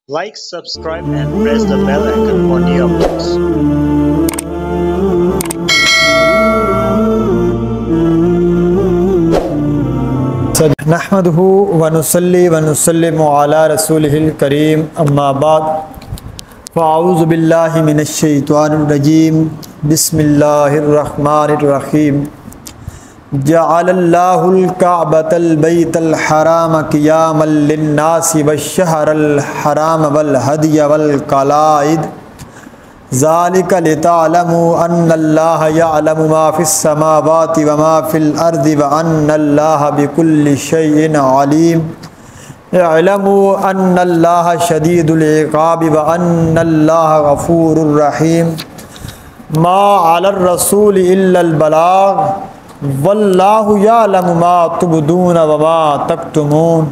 Like, subscribe and press the bell icon for new updates. نحمده ونصلي ونسلم على رسوله الكريم اما بعد فاعوذ بالله من الشیطان الرجیم بسم اللہ الرحمن الرحیم جعل اللہ الکعبۃ البیت الحرام قیاما للناس والشہر الحرام والہدی والقلائد ذالک لتعلموا ان اللہ یعلم ما فی السماوات وما فی الارض وان اللہ بکل شیء علیم اعلموا ان اللہ شدید العقاب وان اللہ غفور رحیم ما علی الرسول الا البلاغ واللہ یعلم ما تبدون وما تکتمون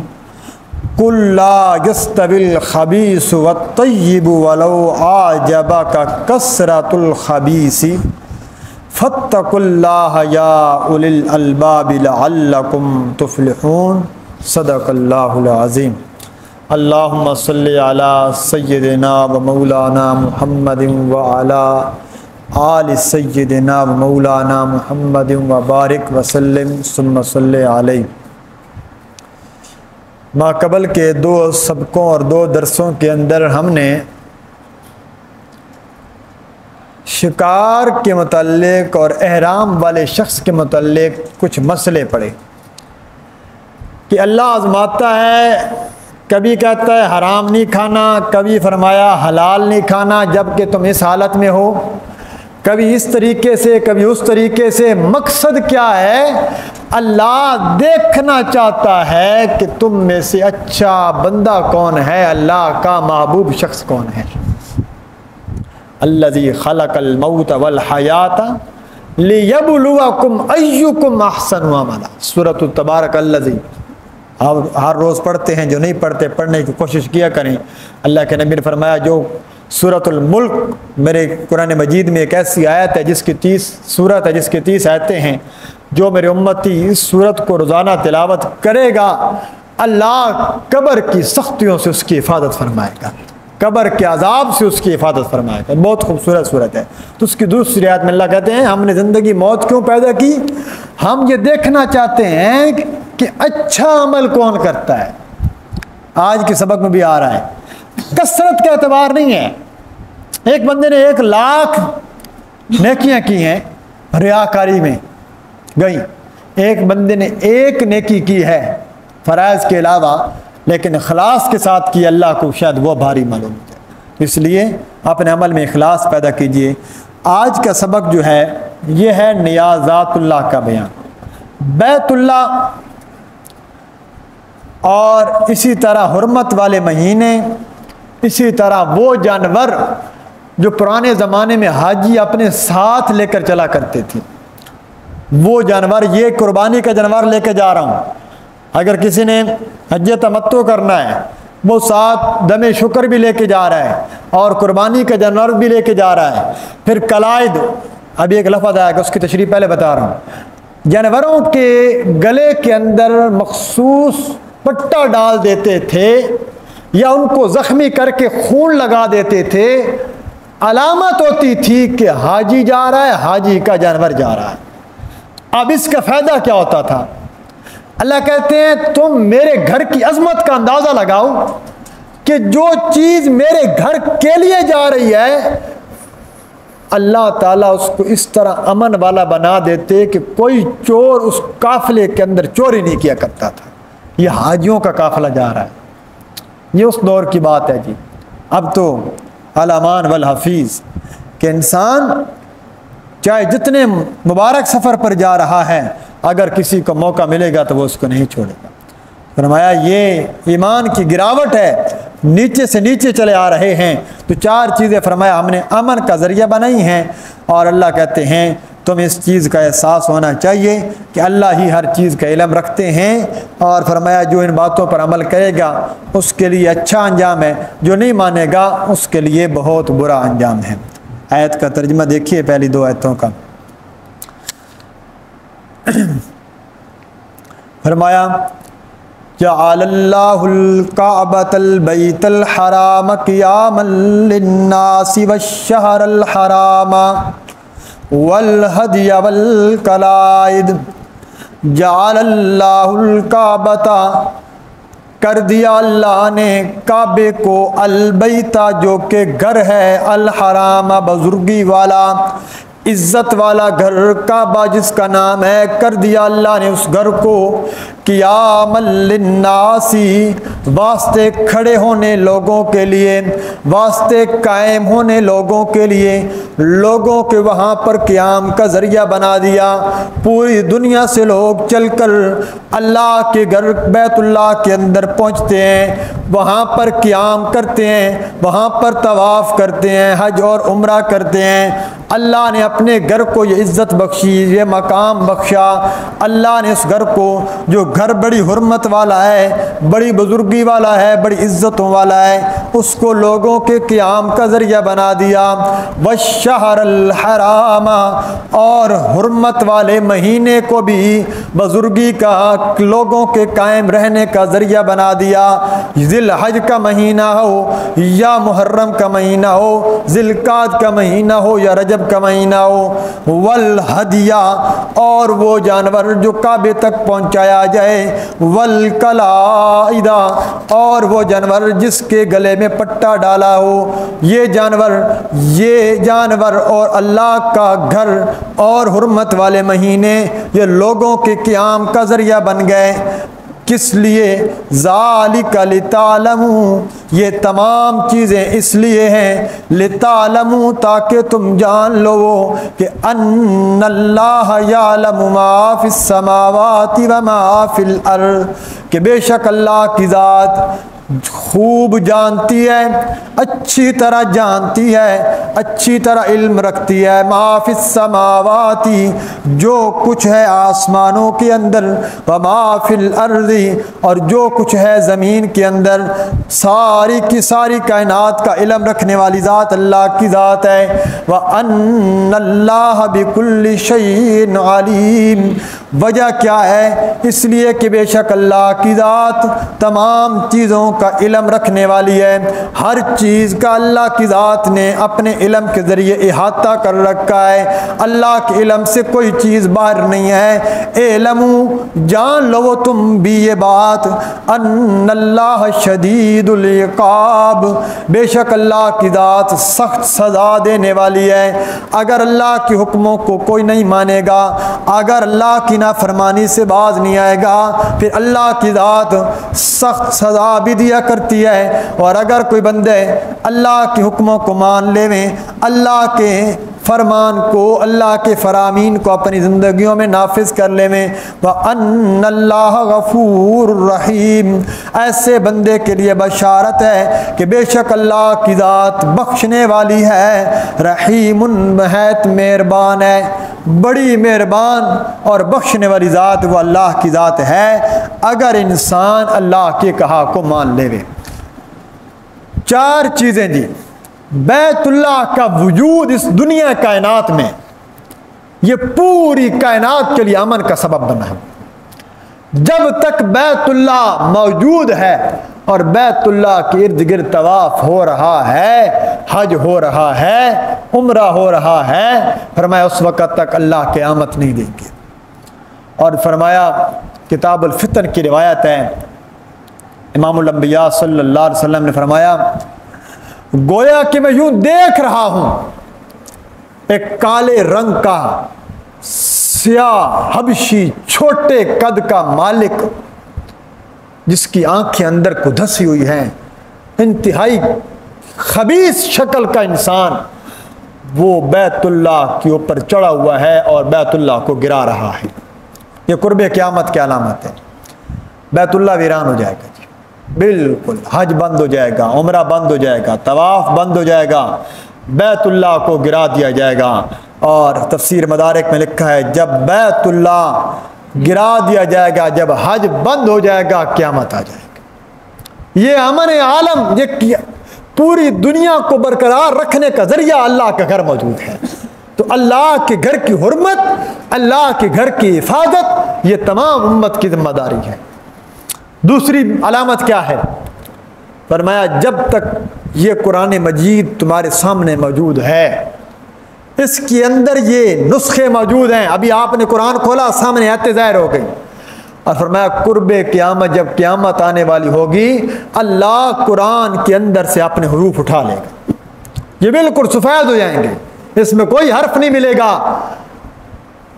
قل لا يستوي الخبيث والطيب ولو أعجبك كثرة الخبيث فاتقوا الله يا أولي الألباب لعلكم تفلحون صدق الله العظيم اللهم صل على سيدنا ومولانا محمد وعلى آل سيدنا ومولانا محمد وبارك وسلم ثم صل عليه۔ ماقبل کے دو سبقوں اور دو درسوں کے اندر ہم نے شکار کے متعلق اور احرام والے شخص کے متعلق کچھ مسئلے پڑھے کہ اللہ آزماتا ہے، کبھی کہتا ہے حرام نہیں کھانا، کبھی فرمایا حلال نہیں کھانا جب کہ تم اس حالت میں ہو، کبھی اس طریقے سے کبھی اس طریقے سے۔ مقصد کیا ہے؟ اللہ دیکھنا چاہتا ہے کہ تم میں سے اچھا بندہ کون ہے، اللہ کا محبوب شخص کون ہے۔ الذی خلق الموت والحیات لیبلوکم ایکم احسن عملا، سورۃ التبارک الذی ہر روز پڑھتے ہیں، جو نہیں پڑھتے پڑھنے کی کوشش کیا کریں۔ اللہ کے نبی نے فرمایا جو سورۃ الملک میرے قرآن مجید میں ایک ایسی آیت ہے جس کی 30 آیتیں ہیں، جو میرے امتی اس سورت کو روزانہ تلاوت کرے گا اللہ قبر کی سختیوں سے اس کی حفاظت فرمائے گا، قبر کے عذاب سے اس کی حفاظت فرمائے گا۔ بہت خوبصورت صورت ہے۔ تو اس کی دوسری آیت میں اللہ کہتے ہیں ہم نے زندگی موت کیوں پیدا کی؟ ہم یہ دیکھنا چاہتے ہیں کہ اچھا عمل کون کرتا ہے۔ آج کے سبق میں بھی آ رہا ہے، کثرت کا اعتبار نہیں ہے۔ ایک بندے نے 1,00,000 نیکیاں کی ہیں، ریاکاری میں گئی، ایک بندے نے ایک نیکی کی ہے فرائض کے علاوہ لیکن اخلاص کے ساتھ کی، اللہ کو شاید وہ بھاری معلوم ہے۔ اس لیے اپنے عمل میں اخلاص پیدا کیجئے۔ آج کا سبق جو ہے یہ ہے نیازات اللہ کا بیان۔ بیت اللہ اور اسی طرح حرمت والے مہینے، اسی طرح وہ جانور جو پرانے زمانے میں حاجی اپنے ساتھ لے کر چلا کرتے تھے، وہ جانور، یہ قربانی کا جانور لے کے جا رہا ہوں۔ اگر کسی نے حج تمتع کرنا ہے وہ ساتھ دم شکر بھی لے کے جا رہا ہے اور قربانی کا جانور بھی لے کے جا رہا ہے۔ پھر قلائد، ابھی ایک لفظ آیا کہ اس کی تشریح پہلے بتا رہا ہوں۔ جانوروں کے گلے کے اندر مخصوص پٹا ڈال دیتے تھے یا ان کو زخمی کر کے خون لگا دیتے تھے، علامت ہوتی تھی کہ حاجی جا رہا ہے، حاجی کا جانور جا رہا ہے۔ اب اس کا فائدہ کیا ہوتا تھا؟ اللہ کہتے ہیں تم میرے گھر کی عظمت کا اندازہ لگاؤ کہ جو چیز میرے گھر کے لیے جا رہی ہے اللہ تعالیٰ اس کو اس طرح امن والا بنا دیتے کہ کوئی چور اس قافلے کے اندر چوری نہیں کیا کرتا تھا۔ یہ حاجیوں کا قافلہ جا رہا ہے، یہ اس دور کی بات ہے جی۔ اب تو الامان والحفیظ کہ انسان چاہے جتنے مبارک سفر پر جا رہا ہے اگر کسی کو موقع ملے گا تو وہ اس کو نہیں چھوڑے گا۔ فرمایا یہ ایمان کی گراوٹ ہے، نیچے سے نیچے چلے آ رہے ہیں۔ تو 4 چیزیں فرمایا ہم نے امن کا ذریعہ بنائی ہیں، اور اللہ کہتے ہیں تم اس چیز کا احساس ہونا چاہیے کہ اللہ ہی ہر چیز کا علم رکھتے ہیں، اور فرمایا جو ان باتوں پر عمل کرے گا اس کے لیے اچھا انجام ہے، جو نہیں مانے گا اس کے لیے بہت برا انجام ہے۔ آیت کا ترجمہ دیکھیے، پہلی 2 آیتوں کا۔ فرمایا جعل اللہ الکعبۃ البیت الحرام قیاما للناس والشہر الحرام والہدی والقلائد۔ جعل اللہ الکعبۃ، کر دیا اللہ نے کعبے کو، البیتا جو کہ گھر ہے، الحرام بزرگی والا، عزت والا گھر کعبہ جس کا نام ہے، کر دیا اللہ نے اس گھر کو قیاما للناس، واسطے کھڑے ہونے لوگوں کے لیے، واسطے قائم ہونے لوگوں کے لیے، لوگوں کے وہاں پر قیام کا ذریعہ بنا دیا۔ پوری دنیا سے لوگ چل کر اللہ کے گھر بیت اللہ کے اندر پہنچتے ہیں، وہاں پر قیام کرتے ہیں، وہاں پر طواف کرتے ہیں، حج اور عمرہ کرتے ہیں۔ اللہ نے اپنے گھر کو یہ عزت بخشی، یہ مقام بخشا۔ اللہ نے اس گھر کو، جو گھر بڑی حرمت والا ہے، بڑی بزرگی والا ہے، بڑی عزتوں والا ہے، اس کو لوگوں کے قیام کا ذریعہ بنا دیا۔ والشہر الحرام، اور حرمت والے مہینے کو بھی بزرگی کا، لوگوں کے قائم رہنے کا ذریعہ بنا دیا۔ ذی الحج کا مہینہ ہو یا محرم کا مہینہ ہو، ذی القعدہ کا مہینہ ہو یا رجب کا مہینہ ہو، والہدیہ، اور وہ جانور جو کعبے تک پہنچایا جائے، والقلائد، اور وہ جانور جس کے گلے میں پٹا ڈالا ہو۔ یہ جانور اور اللہ کا گھر اور حرمت والے مہینے، یہ لوگوں کے قیام کا ذریعہ بن گئے۔ کس لیے؟ ذالک لتعلموا، یہ تمام چیزیں اس لیے ہیں، لتعلموا، تاکہ تم جان لو کہ ان اللہ یعلم ما فی السماوات وما فی الارض، کہ بے شک اللہ کی ذات خوب جانتی ہے، اچھی طرح جانتی ہے، اچھی طرح علم رکھتی ہے، ما فی السماوات، جو کچھ ہے آسمانوں کے اندر، وما فی الارض، اور جو کچھ ہے زمین کے اندر، ساری کی ساری کائنات کا علم رکھنے والی ذات اللہ کی ذات ہے۔ وَأَنَّ اللَّهَ بِكُلِّ شَيْءٍ عَلِيمٌ، وجہ کیا ہے؟ اس لیے کہ بے شک اللہ کی ذات تمام چیزوں کا علم رکھنے والی ہے، ہر چیز کا اللہ کی ذات نے اپنے علم کے ذریعے احاطہ کر رکھا ہے۔ اللہ کے علم سے کوئی چیز باہر نہیں ہے۔ اعلموا، جان لو تم بھی یہ بات، ان اللہ شدید العقاب، بے شک اللہ کی ذات سخت سزا دینے والی ہے۔ اگر اللہ کے حکموں کو کوئی نہیں مانے گا، اگر اللہ کی نافرمانی سے باز نہیں آئے گا، پھر اللہ کی ذات سخت سزا بھی دیا کرتی ہے۔ اور اگر کوئی بندے اللہ کے حکموں کو مان لے، اللہ کے فرمان کو، اللہ کے فرامین کو اپنی زندگیوں میں نافذ کر لے میں، وَأَنَّ اللَّهَ غَفُورٌ رَحِيمٌ، ایسے بندے کے لیے بشارت ہے کہ بے شک اللہ کی ذات بخشنے والی ہے، رحیم، بہت مہربان ہے، بڑی مہربان اور بخشنے والی ذات وہ اللہ کی ذات ہے، اگر انسان اللہ کے کہا کو مان لے۔ چار چیزیں دی بیت اللہ کا وجود اس دنیا کائنات میں، یہ پوری کائنات کے لیے امن کا سبب بنا ہے۔ جب تک بیت اللہ موجود ہے اور بیت اللہ کے ارد گرد طواف ہو رہا ہے، حج ہو رہا ہے، عمرہ ہو رہا ہے، فرمایا اس وقت تک اللہ قیامت نہیں دیں گے۔ اور فرمایا، کتاب الفتن کی روایت ہے، امام الانبیاء صلی اللہ علیہ وسلم نے فرمایا، گویا کہ میں یوں دیکھ رہا ہوں ایک کالے رنگ کا سیاہ حبشی چھوٹے قد کا مالک، جس کی آنکھیں اندر کو دھسی ہوئی ہیں، انتہائی خبیث شکل کا انسان، وہ بیت اللہ کے اوپر چڑھا ہوا ہے اور بیت اللہ کو گرا رہا ہے۔ یہ قرب قیامت کی علامت ہے۔ بیت اللہ ویران ہو جائے گا، جی بالکل، حج بند ہو جائے گا، عمرہ بند ہو جائے گا، طواف بند ہو جائے گا، بیت اللہ کو گرا دیا جائے گا۔ اور تفسیر مدارک میں لکھا ہے، جب بیت اللہ گرا دیا جائے گا، جب حج بند ہو جائے گا، قیامت آ جائے گا۔ یہ امن عالم، یہ پوری دنیا کو برقرار رکھنے کا ذریعہ اللہ کا گھر موجود ہے۔ تو اللہ کے گھر کی حرمت، اللہ کے گھر کی حفاظت، یہ تمام امت کی ذمہ داری ہے۔ دوسری علامت کیا ہے؟ فرمایا جب تک یہ قرآن مجید تمہارے سامنے موجود ہے، اس کے اندر یہ نسخے موجود ہیں. ابھی آپ نے قرآن کھولا، سامنے آیت ظاہر ہو گئی، اور فرمایا قرب قیامت، جب قیامت آنے والی ہوگی، اللہ قرآن کے اندر سے اپنے حروف اٹھا لے گا، یہ بالکل سفید ہو جائیں گے، اس میں کوئی حرف نہیں ملے گا.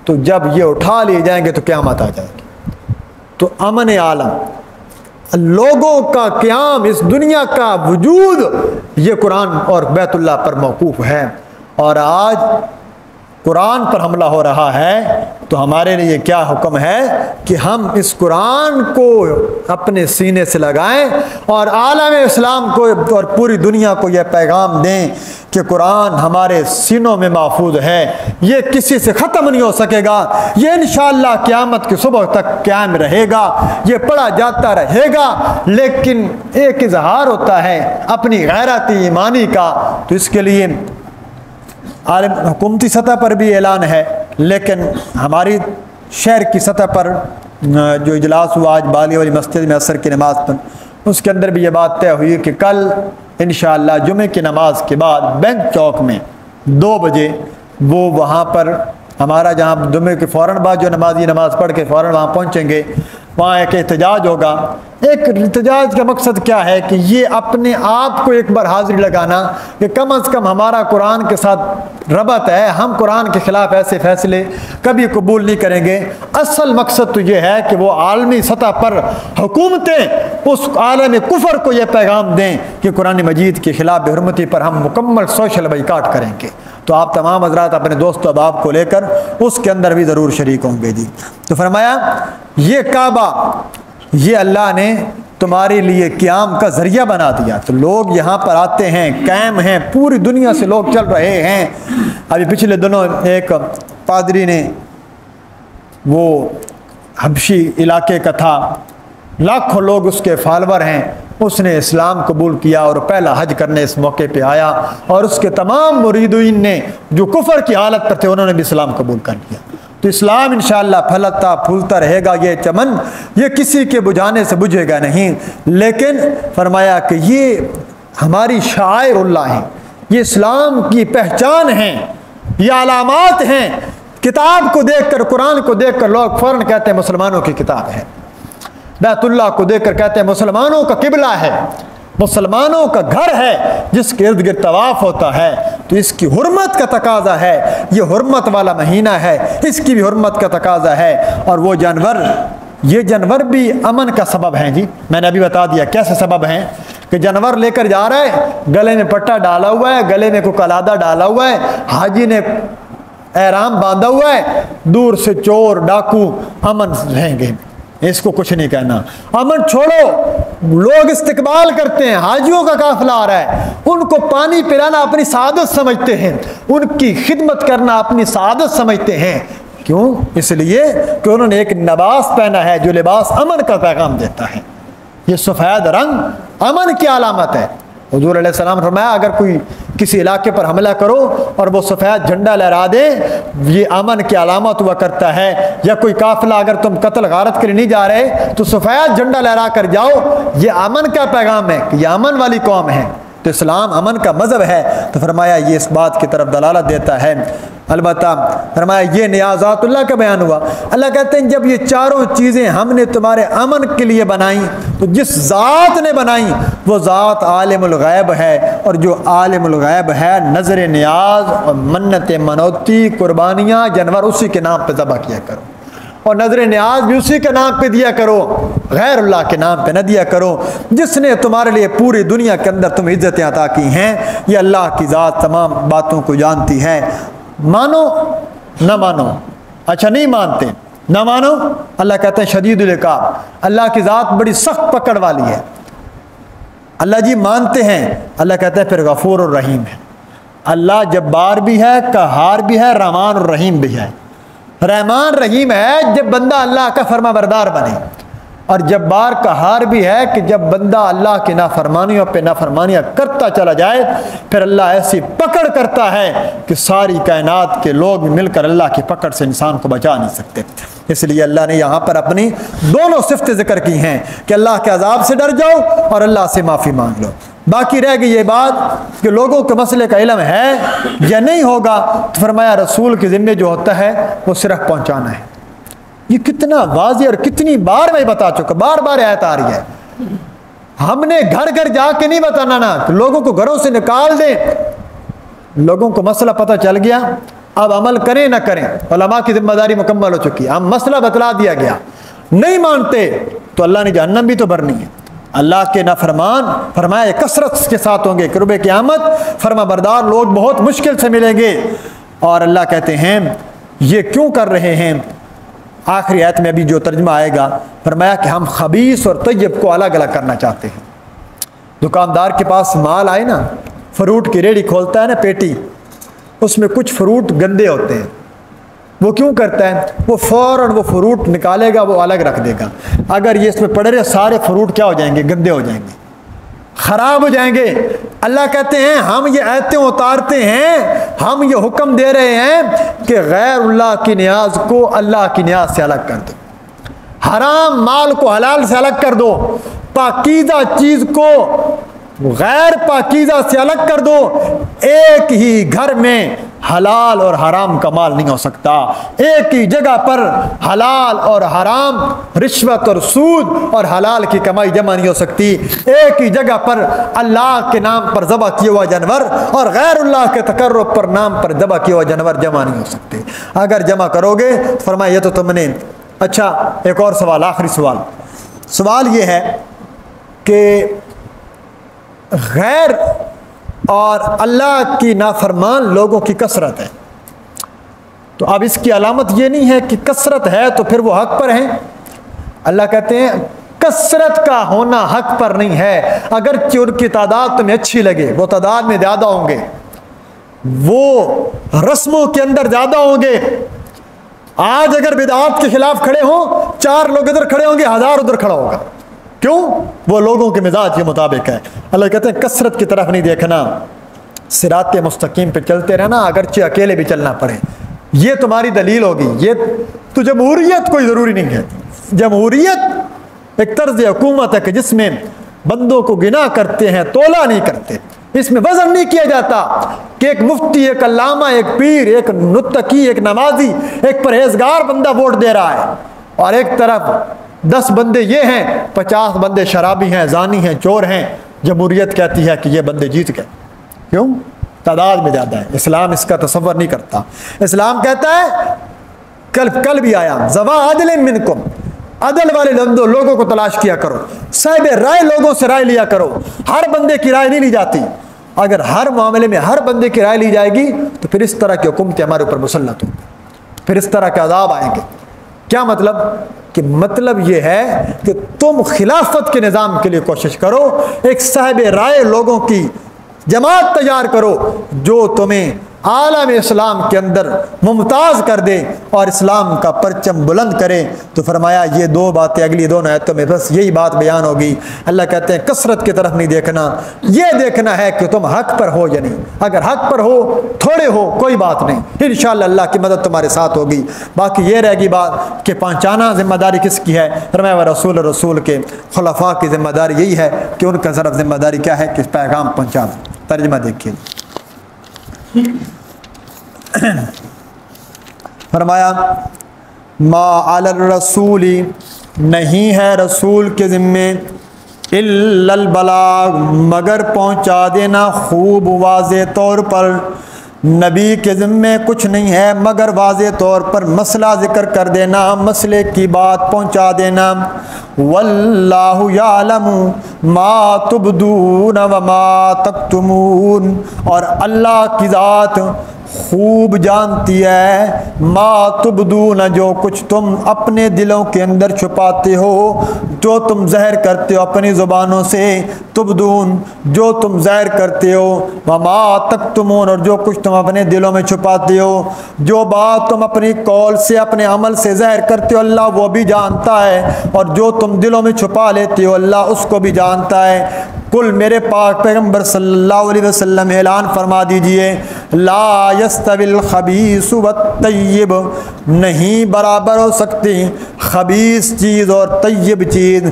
تو جب یہ اٹھا لیے جائیں گے تو قیامت آ جائے گی. تو امن عالم، لوگوں کا قیام، اس دنیا کا وجود، یہ قرآن اور بیت اللہ پر موقوف ہے. اور آج قرآن پر حملہ ہو رہا ہے تو ہمارے لیے کیا حکم ہے کہ ہم اس قرآن کو اپنے سینے سے لگائیں اور عالم اسلام کو اور پوری دنیا کو یہ پیغام دیں کہ قرآن ہمارے سینوں میں محفوظ ہے، یہ کسی سے ختم نہیں ہو سکے گا، یہ انشاءاللہ قیامت کی صبح تک قائم رہے گا، یہ پڑھا جاتا رہے گا. لیکن ایک اظہار ہوتا ہے اپنی غیرت ایمانی کا، تو اس کے لیے عالم حکومتی سطح پر بھی اعلان ہے، لیکن ہماری شہر کی سطح پر جو اجلاس ہوا آج بالی والی مسجد میں عصر کی نماز پر، اس کے اندر بھی یہ بات طے ہوئی کہ کل انشاءاللہ جمعہ کی نماز کے بعد بینک چوک میں 2 بجے وہ وہاں پر ہمارا جہاں جمعے کے فوراً بعد جو نمازی نماز پڑھ کے فوراً وہاں پہنچیں گے، وہاں ایک احتجاج ہوگا. ایک احتجاج کا مقصد کیا ہے کہ یہ اپنے آپ کو ایک بار حاضری لگانا کہ کم از کم ہمارا قرآن کے ساتھ ربط ہے، ہم قرآن کے خلاف ایسے فیصلے کبھی قبول نہیں کریں گے. اصل مقصد تو یہ ہے کہ وہ عالمی سطح پر حکومتیں اس عالم کفر کو یہ پیغام دیں کہ قرآن مجید کے خلاف بے حرمتی پر ہم مکمل سوشل بائیکاٹ کریں گے. تو آپ تمام حضرات اپنے دوست و احباب کو لے کر اس کے اندر بھی ضرور شریک ہوں گے. جی تو فرمایا یہ کعبہ یہ اللہ نے تمہارے لیے قیام کا ذریعہ بنا دیا. تو لوگ یہاں پر آتے ہیں، قائم ہیں، پوری دنیا سے لوگ چل رہے ہیں. ابھی پچھلے دنوں ایک پادری نے، وہ حبشی علاقے کا تھا، لاکھوں لوگ اس کے فالور ہیں، اس نے اسلام قبول کیا اور پہلا حج کرنے اس موقع پہ آیا، اور اس کے تمام مریدین نے جو کفر کی حالت پر تھے انہوں نے بھی اسلام قبول کر لیا. تو اسلام انشاءاللہ پھلتا پھولتا رہے گا. یہ چمن یہ کسی کے بجھانے سے بجھے گا نہیں، لیکن فرمایا کہ یہ ہماری شعائر اللہ ہیں، یہ اسلام کی پہچان ہیں، یہ علامات ہیں. کتاب کو دیکھ کر، قرآن کو دیکھ کر لوگ فوراً کہتے ہیں مسلمانوں کی کتاب ہے. بیت اللہ کو دیکھ کر کہتے ہیں مسلمانوں کا قبلہ ہے، مسلمانوں کا گھر ہے جس کے ارد گرد طواف ہوتا ہے. تو اس کی حرمت کا تقاضا ہے، یہ حرمت والا مہینہ ہے، اس کی بھی حرمت کا تقاضا ہے. اور وہ جانور، یہ جانور بھی امن کا سبب ہیں. جی میں نے ابھی بتا دیا کیسے سبب ہیں کہ جانور لے کر جا رہا ہے، گلے میں پٹا ڈالا ہوا ہے، گلے میں کوئی کلادہ ڈالا ہوا ہے، حاجی نے احرام باندھا ہوا ہے، دور سے چور ڈاکو امن رہیں گے، اس کو کچھ نہیں کہنا. امن چھوڑو، لوگ استقبال کرتے ہیں، حاجیوں کا قافلہ آ رہا ہے، ان کو پانی پلانا اپنی سعادت سمجھتے ہیں، ان کی خدمت کرنا اپنی سعادت سمجھتے ہیں. کیوں؟ اس لیے کہ انہوں نے ایک لباس پہنا ہے جو لباس امن کا پیغام دیتا ہے. یہ سفید رنگ امن کی علامت ہے. حضور علیہ السلام فرمایا اگر کوئی کسی علاقے پر حملہ کرو اور وہ سفید جھنڈا لہرا دے، یہ امن کی علامت ہوا کرتا ہے. یا کوئی قافلہ اگر تم قتل غارت کے لیے نہیں جا رہے تو سفید جھنڈا لہرا کر جاؤ، یہ امن کا پیغام ہے کہ یہ امن والی قوم ہے. تو اسلام امن کا مذہب ہے. تو فرمایا یہ اس بات کی طرف دلالت دیتا ہے. البتہ فرمایا یہ نیازات اللہ کا بیان ہوا. اللہ کہتے ہیں جب یہ چاروں چیزیں ہم نے تمہارے امن کے لیے بنائیں تو جس ذات نے بنائیں وہ ذات عالم الغیب ہے، اور جو عالم الغیب ہے نظر نیاز اور منت منوتی قربانیاں جانور اسی کے نام پہ ذبح کیا کرو، اور نظر نیاز بھی اسی کے نام پہ دیا کرو، غیر اللہ کے نام پہ نہ دیا کرو. جس نے تمہارے لیے پوری دنیا کے اندر تمہیں عزتیں عطا کی ہیں، یہ اللہ کی ذات تمام باتوں کو جانتی ہے. مانو نہ مانو، اچھا نہیں مانتے نہ مانو، اللہ کہتے ہیں شدید العقاب، اللہ کی ذات بڑی سخت پکڑ والی ہے. اللہ جی مانتے ہیں، اللہ کہتے ہیں پھر غفور الرحیم ہے. اللہ جبار بھی ہے، قہار بھی ہے، رحمان الرحیم بھی ہے. رحمان رحیم ہے جب بندہ اللہ کا فرما بردار بنے، اور جبار قہار بھی ہے کہ جب بندہ اللہ کی نافرمانیوں پہ نافرمانیاں کرتا چلا جائے پھر اللہ ایسی پکڑ کرتا ہے کہ ساری کائنات کے لوگ مل کر اللہ کی پکڑ سے انسان کو بچا نہیں سکتے. اس لیے اللہ نے یہاں پر اپنی دونوں صفتیں ذکر کی ہیں کہ اللہ کے عذاب سے ڈر جاؤ اور اللہ سے معافی مانگ لو۔ باقی رہ گئی یہ بات کہ لوگوں کے مسئلے کا علم ہے یا نہیں ہوگا، تو فرمایا رسول کے ذمے جو ہوتا ہے وہ صرف پہنچانا ہے۔ یہ کتنا واضح اور کتنی بار میں بتا چکا، بار بار آیت آ رہی ہے۔ ہم نے گھر گھر جا کے نہیں بتانا نا، کہ لوگوں کو گھروں سے نکال دیں، لوگوں کو مسئلہ پتہ چل گیا، اب عمل کریں نہ کریں، علماء کی ذمہ داری مکمل ہو چکی ہے، ہم مسئلہ بتلا دیا گیا، نہیں مانتے تو اللہ نے جہنم بھی تو بھرنی ہے۔ اللہ کے نافرمان فرمایا کثرت کے ساتھ ہوں گے، قرب قیامت فرما بردار لوگ بہت مشکل سے ملیں گے۔ اور اللہ کہتے ہیں یہ کیوں کر رہے ہیں؟ آخری آیت میں ابھی جو ترجمہ آئے گا، فرمایا کہ ہم خبیث اور طیب کو الگ الگ کرنا چاہتے ہیں۔ دکاندار کے پاس مال آئے نا، فروٹ کی ریڑھی کھولتا ہے نا پیٹی، اس میں کچھ فروٹ گندے ہوتے ہیں، وہ کیوں کرتا ہے؟ وہ فوراً وہ فروٹ نکالے گا، وہ الگ رکھ دے گا۔ اگر یہ اس میں پڑے رہے سارے فروٹ کیا ہو جائیں گے؟ گندے ہو جائیں گے، خراب ہو جائیں گے۔ اللہ کہتے ہیں ہم یہ آیتیں اتارتے ہیں، ہم یہ حکم دے رہے ہیں کہ غیر اللہ کی نیاز کو اللہ کی نیاز سے الگ کر دو، حرام مال کو حلال سے الگ کر دو، پاکیزہ چیز کو غیر پاکیزہ سے الگ کر دو۔ ایک ہی گھر میں حلال اور حرام کا مال نہیں ہو سکتا، ایک ہی جگہ پر حلال اور حرام، رشوت اور سود اور حلال کی کمائی جمع نہیں ہو سکتی، ایک ہی جگہ پر اللہ کے نام پر ذبح کیا ہوا جانور اور غیر اللہ کے تقرب پر نام پر ذبح کیا ہوا جانور جمع نہیں ہو سکتے۔ اگر جمع کرو گے فرمایا یہ تو تم نے۔ اچھا ایک اور سوال، آخری سوال یہ ہے کہ غیر اور اللہ کی نافرمان لوگوں کی کثرت ہے، تو اب اس کی علامت یہ نہیں ہے کہ کثرت ہے تو پھر وہ حق پر ہیں۔ اللہ کہتے ہیں کثرت کا ہونا حق پر نہیں ہے، اگرچہ ان کی تعداد تمہیں اچھی لگے، وہ تعداد میں زیادہ ہوں گے، وہ رسموں کے اندر زیادہ ہوں گے۔ آج اگر بدعات کے خلاف کھڑے ہوں، 4 لوگ ادھر کھڑے ہوں گے، 1000 ادھر کھڑا ہوگا، کیوں؟ وہ لوگوں کے مزاج کے مطابق ہے۔ اللہ کہتے ہیں کثرت کی طرف نہیں دیکھنا، صراط مستقیم پہ چلتے رہنا، اگرچہ اکیلے بھی چلنا پڑے، یہ تمہاری دلیل ہوگی۔ یہ تو جمہوریت کوئی ضروری نہیں ہے، جمہوریت ایک طرز حکومت ہے کہ جس میں بندوں کو گنا کرتے ہیں، تولا نہیں کرتے، اس میں وزن نہیں کیا جاتا کہ ایک مفتی، ایک علامہ، ایک پیر، ایک متقی، ایک نمازی، ایک پرہیزگار بندہ ووٹ دے رہا ہے، اور ایک طرف 10 بندے یہ ہیں، 50 بندے شرابی ہیں، زانی ہیں، چور ہیں۔ جمہوریت کہتی ہے کہ یہ بندے جیت گئے، کیوں؟ تعداد میں زیادہ ہے۔ اسلام اس کا تصور نہیں کرتا۔ اسلام کہتا ہے کل بھی آیا، ذوا عدل منکم، عدل والے لوگوں کو تلاش کیا کرو، صاحب رائے لوگوں سے رائے لیا کرو، ہر بندے کی رائے نہیں لی جاتی۔ اگر ہر معاملے میں ہر بندے کی رائے لی جائے گی تو پھر اس طرح کی حکومتیں ہمارے اوپر مسلط ہوں، پھر اس طرح کے عذاب آئیں گے۔ کیا مطلب؟ کہ مطلب یہ ہے کہ تم خلافت کے نظام کے لیے کوشش کرو، ایک صاحب رائے لوگوں کی جماعت تیار کرو جو تمہیں عالم اسلام کے اندر ممتاز کر دے اور اسلام کا پرچم بلند کرے۔ تو فرمایا یہ 2 باتیں اگلی 2 آیتوں میں بس یہی بات بیان ہوگی۔ اللہ کہتے ہیں کثرت کی طرف نہیں دیکھنا، یہ دیکھنا ہے کہ تم حق پر ہو یا نہیں۔ اگر حق پر ہو، تھوڑے ہو، کوئی بات نہیں، انشاءاللہ اللہ کی مدد تمہارے ساتھ ہوگی۔ باقی یہ رہ گی بات کہ پہنچانا ذمہ داری کس کی ہے؟ فرمایا وہ رسول کے خلفاء کی ذمہ داری یہی ہے کہ ان کا ضرب ذمہ داری کیا ہے کہ پیغام پہنچانا۔ ترجمہ دیکھیے، فرمایا ما علی الرسول، نہیں ہے رسول کے ذمے، الا البلاغ، مگر پہنچا دینا خوب واضح طور پر۔ نبی کے ذمے کچھ نہیں ہے مگر واضح طور پر مسئلہ ذکر کر دینا، مسئلے کی بات پہنچا دینا۔ واللہ یعلم ما تبدون وما تکتمون، اور اللہ کی ذات خوب جانتی ہے ما تبدون، جو کچھ تم اپنے دلوں کے اندر چھپاتے ہو، جو تم ظاہر کرتے ہو اپنی زبانوں سے، تبدون جو تم ظاہر کرتے ہو، وما تکتمون اور جو کچھ تم اپنے دلوں میں چھپاتے ہو، جو بات تم اپنی قول سے اپنے عمل سے ظاہر کرتے ہو اللہ وہ بھی جانتا ہے، اور جو تم دلوں میں چھپا لیتے ہو اللہ اس کو بھی جانتا ہے۔ کل میرے پاک پیغمبر صلی اللہ علیہ وسلم اعلان فرما دیجئے، لا یستوی الخبیث والطیب، نہیں برابر ہو سکتی خبیث چیز اور طیب چیز،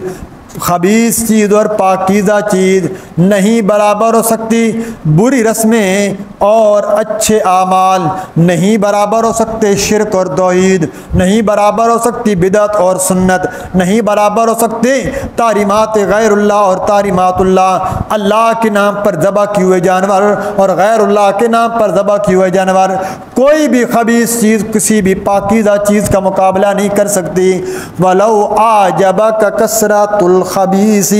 خبیث چیز اور پاکیزہ چیز نہیں برابر ہو سکتی، بری رسمیں اور اچھے اعمال نہیں برابر ہو سکتے، شرک اور توحید نہیں برابر ہو سکتی، بدعت اور سنت نہیں برابر ہو سکتے، تحریمات غیر اللہ اور تحریمات اللہ، اللہ کے نام پر ذبح کیے ہوئے جانور اور غیر اللہ کے نام پر ذبح کیے ہوئے جانور، کوئی بھی خبیث چیز کسی بھی پاکیزہ چیز کا مقابلہ نہیں کر سکتی۔ وَلَوْ أَعْجَبَكَ كَثْرَةُ الخبیث،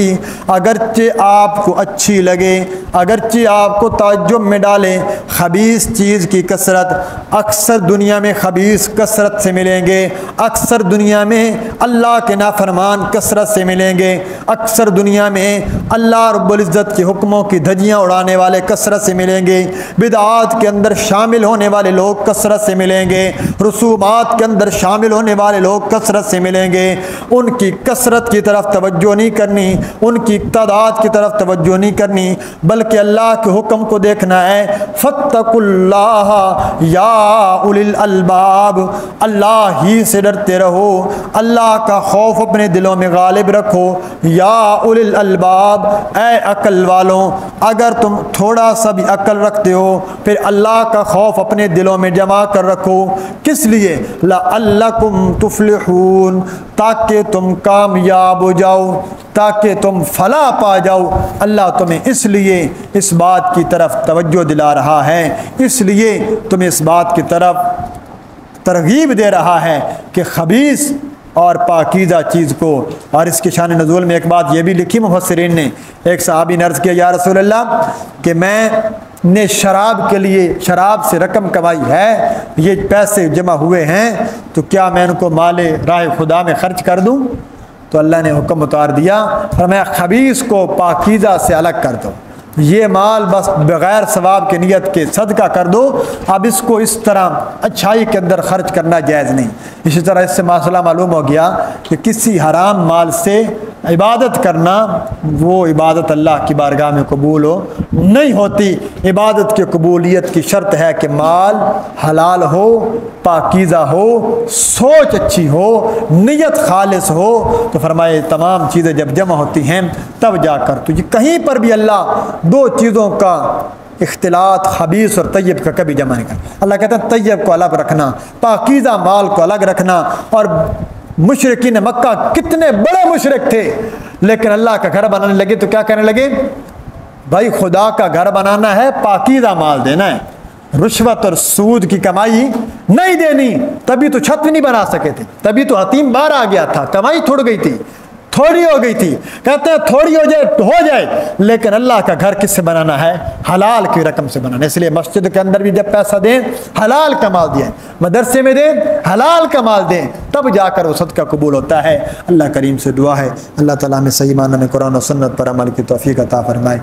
اگرچہ آپ کو اچھی لگے، اگرچہ آپ کو تعجب میں ڈالے خبیث چیز کی کثرت، اکثر دنیا میں خبیث کثرت سے ملیں گے، اکثر دنیا میں اللہ کے نافرمان کثرت سے ملیں گے، اکثر دنیا میں اللہ رب العزت کے حکموں کی دھجیاں اڑانے والے کثرت سے ملیں گے، بدعات کے اندر شامل ہونے والے لوگ کثرت سے ملیں گے، رسومات کے اندر شامل ہونے والے لوگ کثرت سے ملیں گے، ان کی کثرت کی طرف توجہ نہیں کرنی، ان کی تعداد کی طرف توجہ نہیں کرنی، بلکہ اللہ کے حکم کو دیکھنا ہے۔ فاتقوا اللہ یا اولی الالباب، اللہ ہی سے ڈرتے رہو، اللہ کا خوف اپنے دلوں میں غالب رکھو، یا اولی الالباب، اے عقل والوں، اگر تم تھوڑا سا بھی عقل رکھتے ہو پھر اللہ کا خوف اپنے دلوں میں جمع کر رکھو، کس لیے؟ لعلکم تفلحون، تاکہ تم کامیاب ہو جاؤ، تاکہ تم فلاح پا جاؤ۔ اللہ تمہیں اس لیے اس بات کی طرف توجہ دلا رہا ہے، اس لیے تمہیں اس بات کی طرف ترغیب دے رہا ہے کہ خبیث اور پاکیزہ چیز کو۔ اور اس کی شان نزول میں ایک بات یہ بھی لکھی مفسرین نے، ایک صحابی نے عرض کیا یا رسول اللہ کہ میں نے شراب کے لیے، شراب سے رقم کمائی ہے، یہ پیسے جمع ہوئے ہیں، تو کیا میں ان کو مال راہ خدا میں خرچ کر دوں؟ تو اللہ نے حکم اتار دیا، فرمایا خبیث کو پاکیزہ سے الگ کر دو، یہ مال بس بغیر ثواب کی نیت کے صدقہ کر دو، اب اس کو اس طرح اچھائی کے اندر خرچ کرنا جائز نہیں۔ اسی طرح اس سے مسئلہ معلوم ہو گیا کہ کسی حرام مال سے عبادت کرنا، وہ عبادت اللہ کی بارگاہ میں قبول ہو نہیں ہوتی۔ عبادت کی قبولیت کی شرط ہے کہ مال حلال ہو، پاکیزہ ہو، سوچ اچھی ہو، نیت خالص ہو۔ تو فرمائے تمام چیزیں جب جمع ہوتی ہیں تب جا کر تو یہ کہیں پر بھی اللہ دو چیزوں کا اختلاط خبیث اور طیب کا کبھی جمع نہیں کرتا۔ اللہ کہتا ہے طیب کو الگ رکھنا، پاکیزہ مال کو الگ رکھنا۔ اور مشرکین مکہ کتنے بڑے مشرک تھے، لیکن اللہ کا گھر بنانے لگے تو کیا کہنے لگے؟ بھائی خدا کا گھر بنانا ہے، پاکیزہ مال دینا ہے، رشوت اور سود کی کمائی نہیں دینی۔ تبھی تو چھت نہیں بنا سکے تھے، تبھی تو حتیم باہر آ گیا تھا، کمائی تھوڑ گئی تھی، تھوڑی ہو گئی تھی۔ کہتے ہیں تھوڑی ہو جائے لیکن اللہ کا گھر کس سے بنانا ہے؟ حلال کی رقم سے بنانا۔ اس لیے مسجد کے اندر بھی جب پیسہ دیں حلال کا مال دیں، مدرسے میں دیں حلال کا مال دیں، تب جا کر وہ صدقہ قبول ہوتا ہے۔ اللہ کریم سے دعا ہے اللہ تعالیٰ میں صحیح معنی میں قرآن و سنت پر عمل کی توفیق عطا فرمائے۔